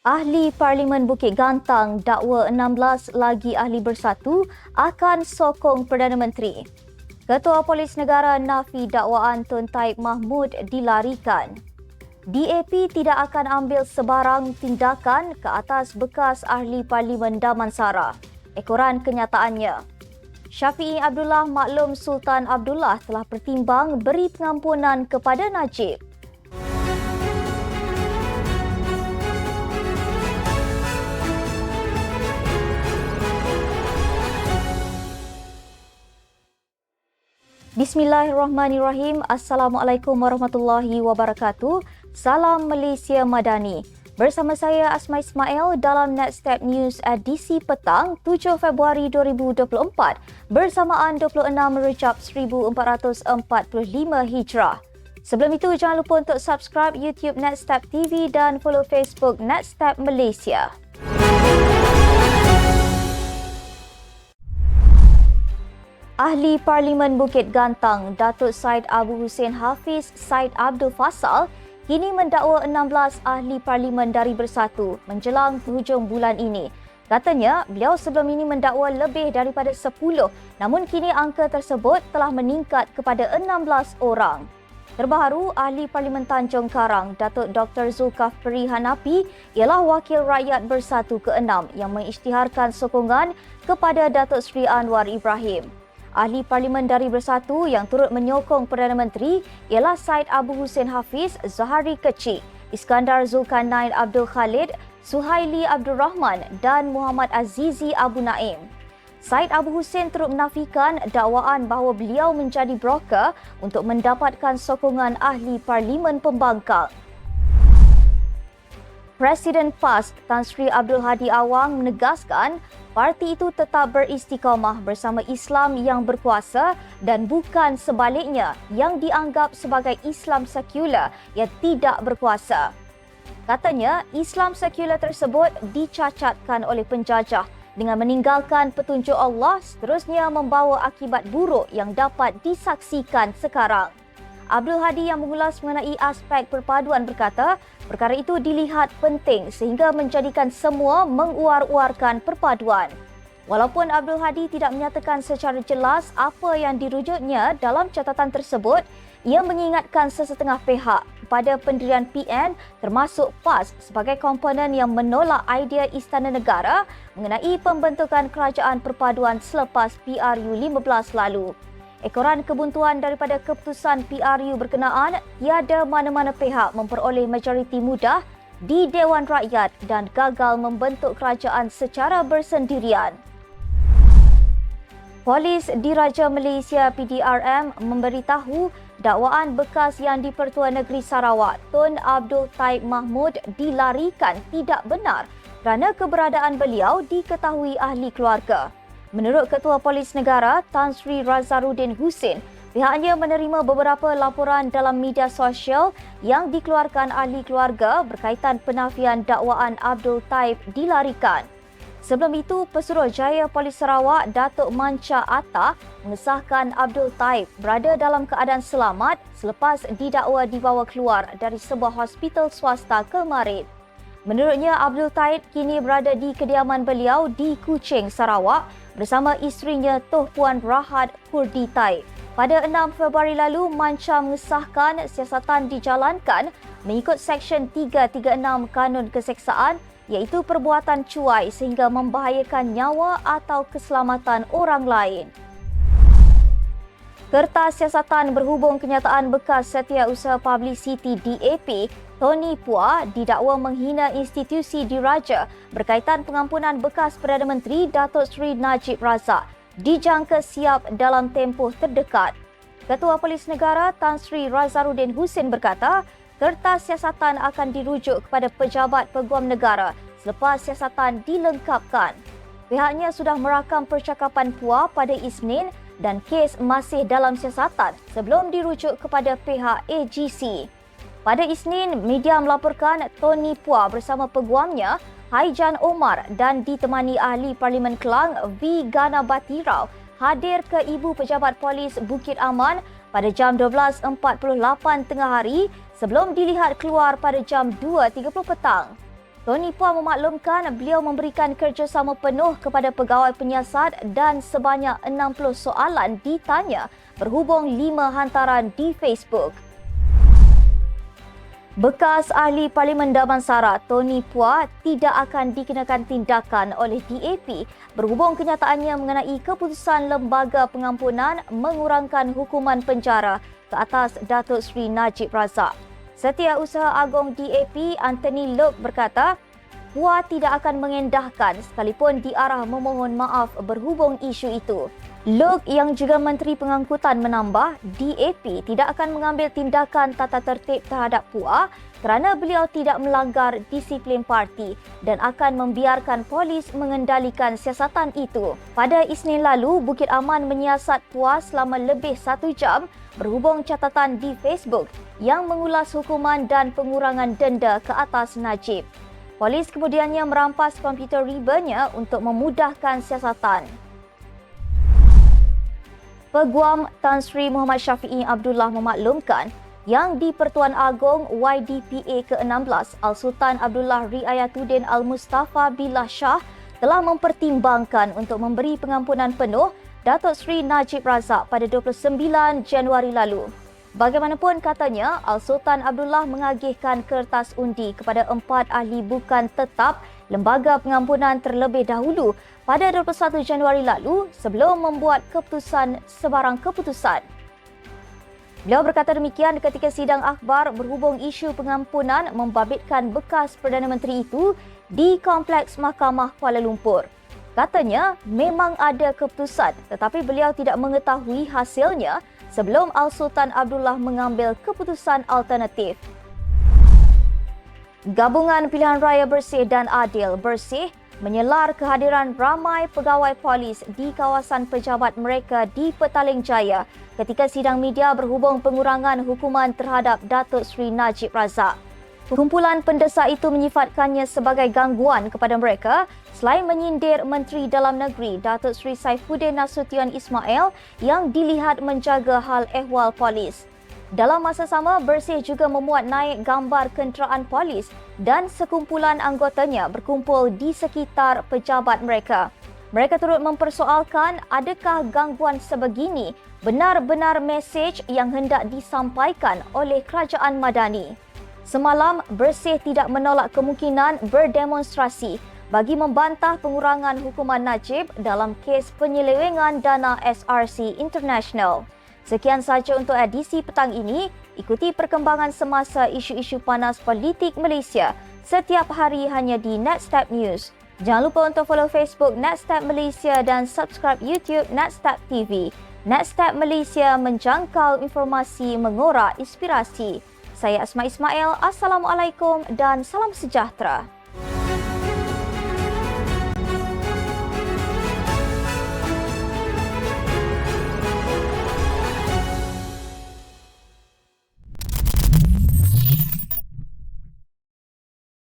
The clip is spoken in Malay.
Ahli Parlimen Bukit Gantang dakwa 16 lagi ahli bersatu akan sokong Perdana Menteri. Ketua Polis Negara nafi dakwaan Tun Taib Mahmud dilarikan. DAP tidak akan ambil sebarang tindakan ke atas bekas ahli Parlimen Damansara. Ekoran kenyataannya. Syafiee Abdullah maklum Sultan Abdullah telah pertimbang beri pengampunan kepada Najib. Bismillahirrahmanirrahim. Assalamualaikum warahmatullahi wabarakatuh. Salam Malaysia Madani. Bersama saya Asma Ismail dalam Netstep News edisi petang 7 Februari 2024 bersamaan 26 Rejab 1445 Hijrah. Sebelum itu jangan lupa untuk subscribe YouTube Netstep TV dan follow Facebook Netstep Malaysia. Ahli Parlimen Bukit Gantang Datuk Syed Abu Hussein Hafiz Syed Abdul Fasal kini mendakwa 16 ahli Parlimen dari Bersatu menjelang hujung bulan ini. Katanya, beliau sebelum ini mendakwa lebih daripada 10, namun kini angka tersebut telah meningkat kepada 16 orang. Terbaru, ahli Parlimen Tanjung Karang, Datuk Dr. Zulkafli Hanapi ialah Wakil Rakyat Bersatu ke-6 yang mengisytiharkan sokongan kepada Datuk Seri Anwar Ibrahim. Ahli Parlimen dari Bersatu yang turut menyokong Perdana Menteri ialah Syed Abu Hussein Hafiz Zahari Kecik, Iskandar Zulkarnain Abdul Khalid, Suhaili Abdul Rahman dan Muhammad Azizi Abu Naim. Syed Abu Hussein turut menafikan dakwaan bahawa beliau menjadi broker untuk mendapatkan sokongan ahli Parlimen pembangkang. Presiden PAS Tan Sri Abdul Hadi Awang menegaskan parti itu tetap beristiqamah bersama Islam yang berkuasa dan bukan sebaliknya yang dianggap sebagai Islam sekular yang tidak berkuasa. Katanya, Islam sekular tersebut dicacatkan oleh penjajah dengan meninggalkan petunjuk Allah seterusnya membawa akibat buruk yang dapat disaksikan sekarang. Abdul Hadi yang mengulas mengenai aspek perpaduan berkata, perkara itu dilihat penting sehingga menjadikan semua menguar-uarkan perpaduan. Walaupun Abdul Hadi tidak menyatakan secara jelas apa yang dirujuknya dalam catatan tersebut, ia mengingatkan sesetengah pihak kepada pendirian PN termasuk PAS sebagai komponen yang menolak idea Istana Negara mengenai pembentukan kerajaan perpaduan selepas PRU 15 lalu. Ekoran kebuntuan daripada keputusan PRU berkenaan, tiada mana-mana pihak memperoleh majoriti mudah di Dewan Rakyat dan gagal membentuk kerajaan secara bersendirian. Polis Diraja Malaysia PDRM memberitahu dakwaan bekas yang di-Pertuan Negeri Sarawak Tun Abdul Taib Mahmud dilarikan tidak benar kerana keberadaan beliau diketahui ahli keluarga. Menurut Ketua Polis Negara Tan Sri Razaruddin Husin, pihaknya menerima beberapa laporan dalam media sosial yang dikeluarkan ahli keluarga berkaitan penafian dakwaan Abdul Taib dilarikan. Sebelum itu, Pesuruhjaya Polis Sarawak Datuk Manca Atta mengesahkan Abdul Taib berada dalam keadaan selamat selepas didakwa dibawa keluar dari sebuah hospital swasta kemarin. Menurutnya, Abdul Taib kini berada di kediaman beliau di Kuching, Sarawak bersama isterinya Tuh Puan Rahat Kurdi Taib. Pada 6 Februari lalu, Manca mengesahkan siasatan dijalankan mengikut Seksyen 336 Kanun Keseksaan iaitu perbuatan cuai sehingga membahayakan nyawa atau keselamatan orang lain. Kertas siasatan berhubung kenyataan bekas Setiausaha Publicity DAP Tony Pua didakwa menghina institusi diraja berkaitan pengampunan bekas Perdana Menteri Datuk Seri Najib Razak dijangka siap dalam tempoh terdekat. Ketua Polis Negara Tan Sri Razaruddin Husin berkata, kertas siasatan akan dirujuk kepada pejabat peguam negara selepas siasatan dilengkapkan. Pihaknya sudah merakam percakapan Pua pada Isnin dan kes masih dalam siasatan sebelum dirujuk kepada pihak AGC. Pada Isnin, media melaporkan Tony Pua bersama peguamnya Haijan Omar dan ditemani ahli Parlimen Kelang V. Gana Batirau hadir ke Ibu Pejabat Polis Bukit Aman pada jam 12.48 tengah hari sebelum dilihat keluar pada jam 2.30 petang. Tony Puan memaklumkan beliau memberikan kerjasama penuh kepada pegawai penyiasat dan sebanyak 60 soalan ditanya berhubung 5 hantaran di Facebook. Bekas ahli Parlimen Damansara Tony Puan tidak akan dikenakan tindakan oleh DAP berhubung kenyataannya mengenai keputusan Lembaga Pengampunan mengurangkan hukuman penjara ke atas Datuk Seri Najib Razak. Setiausaha Agong DAP Anthony Loke berkata, Puan tidak akan mengendahkan sekalipun diarah memohon maaf berhubung isu itu. Loke yang juga Menteri Pengangkutan menambah, DAP tidak akan mengambil tindakan tata tertib terhadap Puan kerana beliau tidak melanggar disiplin parti dan akan membiarkan polis mengendalikan siasatan itu. Pada Isnin lalu, Bukit Aman menyiasat Puan selama lebih 1 jam berhubung catatan di Facebook yang mengulas hukuman dan pengurangan denda ke atas Najib. Polis kemudiannya merampas komputer ribernya untuk memudahkan siasatan. Peguam Tan Sri Muhammad Syafiee Abdullah memaklumkan yang di-Pertuan Agong YDPA ke-16 Al-Sultan Abdullah Riayatuddin Al-Mustafa Billah Shah telah mempertimbangkan untuk memberi pengampunan penuh Datuk Seri Najib Razak pada 29 Januari lalu. Bagaimanapun katanya, Al-Sultan Abdullah mengagihkan kertas undi kepada 4 ahli bukan tetap Lembaga Pengampunan terlebih dahulu pada 21 Januari lalu sebelum membuat keputusan sebarang keputusan. Beliau berkata demikian ketika sidang akhbar berhubung isu pengampunan membabitkan bekas Perdana Menteri itu di Kompleks Mahkamah Kuala Lumpur. Katanya memang ada keputusan tetapi beliau tidak mengetahui hasilnya sebelum Al-Sultan Abdullah mengambil keputusan alternatif. Gabungan Pilihan Raya Bersih dan Adil Bersih menyelar kehadiran ramai pegawai polis di kawasan pejabat mereka di Petaling Jaya ketika sidang media berhubung pengurangan hukuman terhadap Datuk Seri Najib Razak. Kumpulan pendesak itu menyifatkannya sebagai gangguan kepada mereka selain menyindir Menteri Dalam Negeri Datuk Seri Saifuddin Nasution Ismail yang dilihat menjaga hal ehwal polis. Dalam masa sama, Bersih juga memuat naik gambar kenderaan polis dan sekumpulan anggotanya berkumpul di sekitar pejabat mereka. Mereka turut mempersoalkan adakah gangguan sebegini benar-benar mesej yang hendak disampaikan oleh kerajaan Madani. Semalam, Bersih tidak menolak kemungkinan berdemonstrasi bagi membantah pengurangan hukuman Najib dalam kes penyelewengan dana SRC International. Sekian sahaja untuk edisi petang ini. Ikuti perkembangan semasa isu-isu panas politik Malaysia setiap hari hanya di Nextstep News. Jangan lupa untuk follow Facebook Nextstep Malaysia dan subscribe YouTube Nextstep TV. Nextstep Malaysia menjangkau informasi mengorak inspirasi. Saya Asma Ismail. Assalamualaikum dan salam sejahtera.